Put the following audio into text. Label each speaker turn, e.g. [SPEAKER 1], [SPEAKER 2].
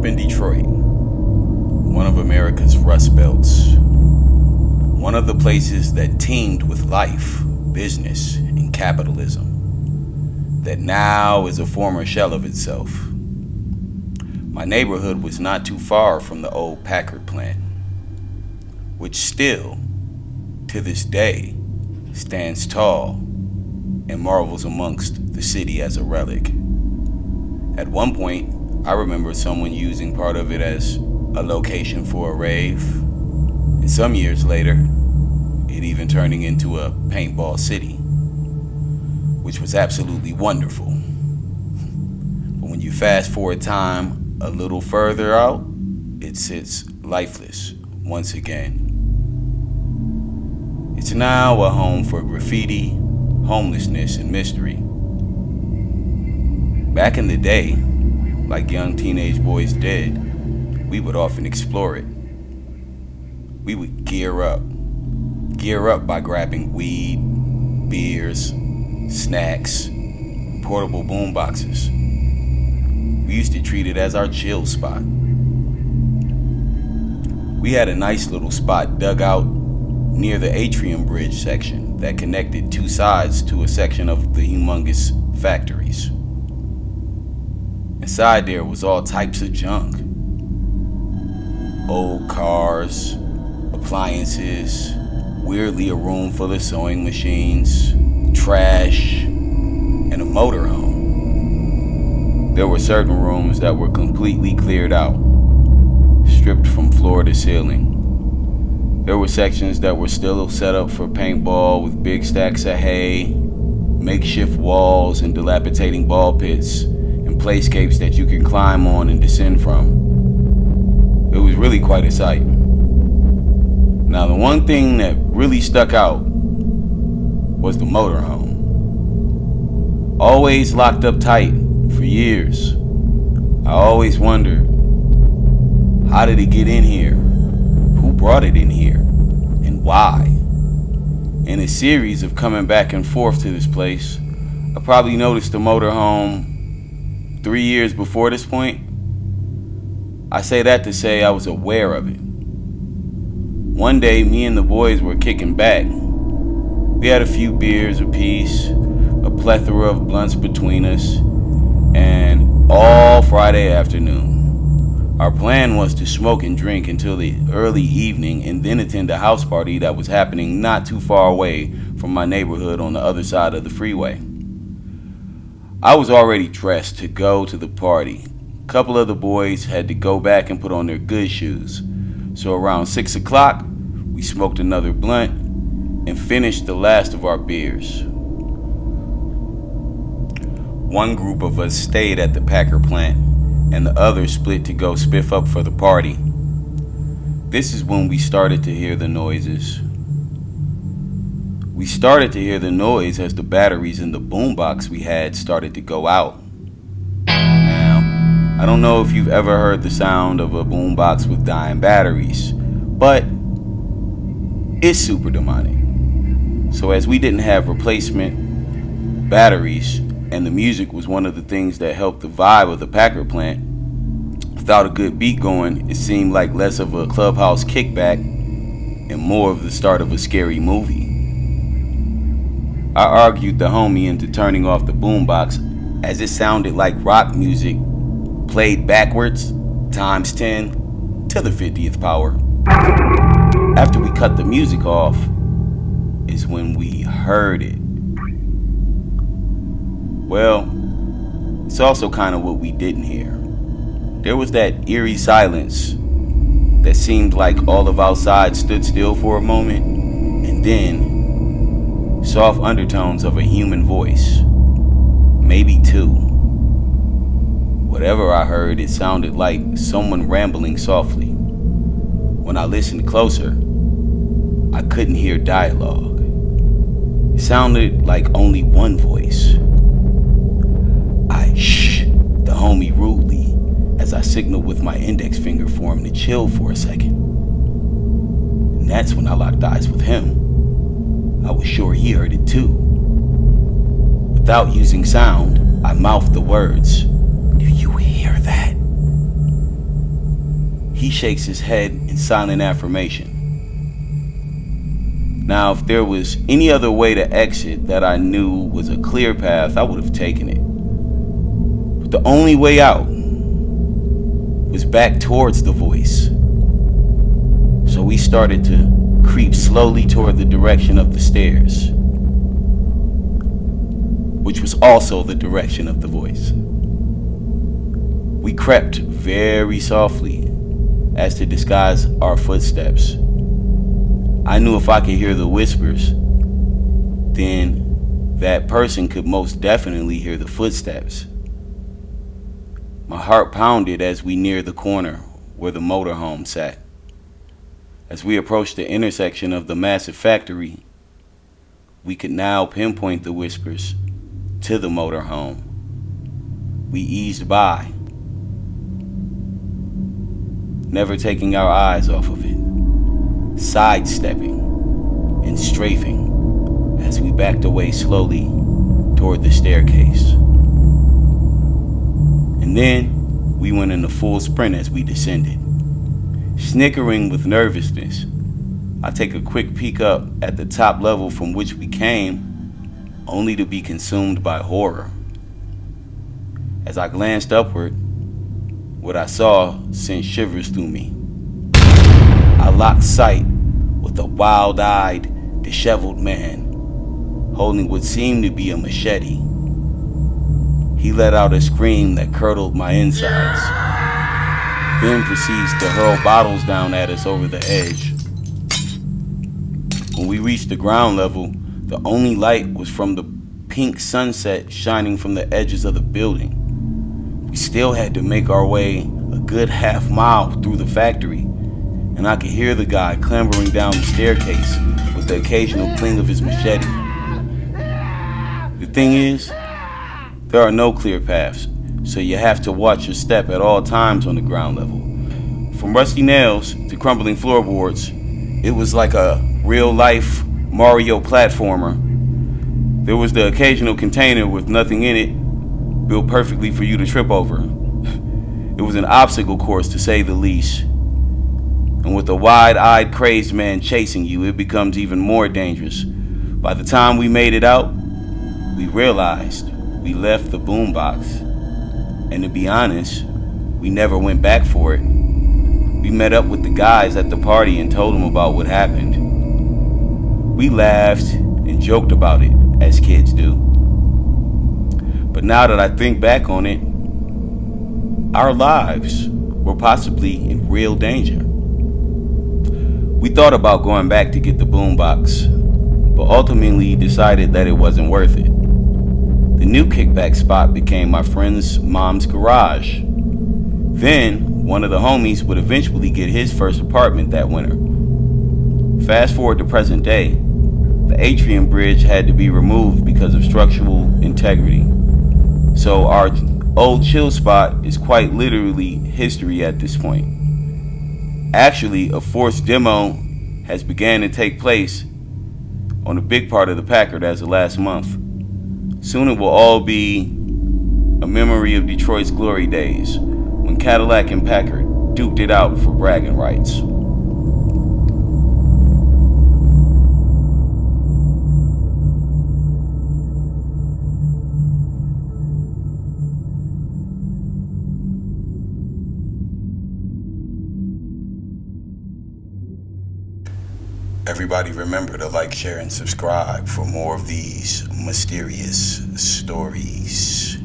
[SPEAKER 1] up in Detroit, one of America's rust belts, one of the places that teemed with life, business, and capitalism, that now is a former shell of itself. My neighborhood was not too far from the old Packard plant, which still, to this day, stands tall and marvels amongst the city as a relic. At one point, I remember someone using part of it as a location for a rave, and some years later, it even turning into a paintball city, which was absolutely wonderful. But when you fast forward time a little further out, it sits lifeless once again. It's now a home for graffiti, homelessness, and mystery. Back in the day, like young teenage boys did, we would often explore it. We would gear up by grabbing weed, beers, snacks, portable boom boxes. We used to treat it as our chill spot. We had a nice little spot dug out near the atrium bridge section that connected two sides to a section of the humongous factories. Inside there was all types of junk. Old cars, appliances, weirdly a room full of sewing machines, trash, and a motorhome. There were certain rooms that were completely cleared out, stripped from floor to ceiling. There were sections that were still set up for paintball with big stacks of hay, makeshift walls, and dilapidating ball pits, and playscapes that you can climb on and descend from. It was really quite a sight. Now, the one thing that really stuck out was the motorhome. Always locked up tight for years. I always wondered, how did it get in here? Who brought it in here? And why? In a series of coming back and forth to this place, I probably noticed the motorhome 3 years before this point. I say that to say I was aware of it. One day, me and the boys were kicking back. We had a few beers apiece, a plethora of blunts between us, and all Friday afternoon. Our plan was to smoke and drink until the early evening and then attend a house party that was happening not too far away from my neighborhood on the other side of the freeway. I was already dressed to go to the party. A couple of the boys had to go back and put on their good shoes. So around 6 o'clock, we smoked another blunt and finished the last of our beers. One group of us stayed at the Packard plant, and the others split to go spiff up for the party. This is when we started to hear the noises. We started to hear the noise as the batteries in the boombox we had started to go out. Now, I don't know if you've ever heard the sound of a boombox with dying batteries, but it's super demonic. So as we didn't have replacement batteries, and the music was one of the things that helped the vibe of the Packard plant, without a good beat going, it seemed like less of a clubhouse kickback and more of the start of a scary movie. I argued the homie into turning off the boombox as it sounded like rock music played backwards times 10 to the 50th power. After we cut the music off is when we heard it. Well, it's also kind of what we didn't hear. There was that eerie silence that seemed like all of outside stood still for a moment, and then soft undertones of a human voice, maybe two. Whatever I heard, it sounded like someone rambling softly. When I listened closer, I couldn't hear dialogue. It sounded like only one voice. I shh the homie rudely as I signaled with my index finger for him to chill for a second. And that's when I locked eyes with him. I was sure he heard it too. Without using sound, I mouthed the words, "Do you hear that?" He shakes his head in silent affirmation. Now, if there was any other way to exit that I knew was a clear path, I would have taken it. But the only way out was back towards the voice. So we started to creep slowly toward the direction of the stairs, which was also the direction of the voice. We crept very softly as to disguise our footsteps. I knew if I could hear the whispers, then that person could most definitely hear the footsteps. My heart pounded as we neared the corner where the motorhome sat. As we approached the intersection of the massive factory, we could now pinpoint the whispers to the motorhome. We eased by, never taking our eyes off of it, sidestepping and strafing as we backed away slowly toward the staircase. And then we went in a full sprint as we descended. Snickering with nervousness, I take a quick peek up at the top level from which we came, only to be consumed by horror. As I glanced upward, what I saw sent shivers through me. I locked sight with a wild-eyed, disheveled man holding what seemed to be a machete. He let out a scream that curdled my insides, then proceeds to hurl bottles down at us over the edge. When we reached the ground level, the only light was from the pink sunset shining from the edges of the building. We still had to make our way a good half mile through the factory, and I could hear the guy clambering down the staircase with the occasional cling of his machete. The thing is, there are no clear paths, so you have to watch your step at all times on the ground level. From rusty nails to crumbling floorboards, it was like a real-life Mario platformer. There was the occasional container with nothing in it, built perfectly for you to trip over. It was an obstacle course, to say the least. And with a wide-eyed, crazed man chasing you, it becomes even more dangerous. By the time we made it out, we realized we left the boombox. And to be honest, we never went back for it. We met up with the guys at the party and told them about what happened. We laughed and joked about it, as kids do. But now that I think back on it, our lives were possibly in real danger. We thought about going back to get the boombox, but ultimately decided that it wasn't worth it. The new kickback spot became my friend's mom's garage. Then, one of the homies would eventually get his first apartment that winter. Fast forward to present day, the atrium bridge had to be removed because of structural integrity. So our old chill spot is quite literally history at this point. Actually, a forced demo has began to take place on a big part of the Packard as of last month. Soon it will all be a memory of Detroit's glory days, when Cadillac and Packard duked it out for bragging rights. Everybody remember to like, share, and subscribe for more of these mysterious stories.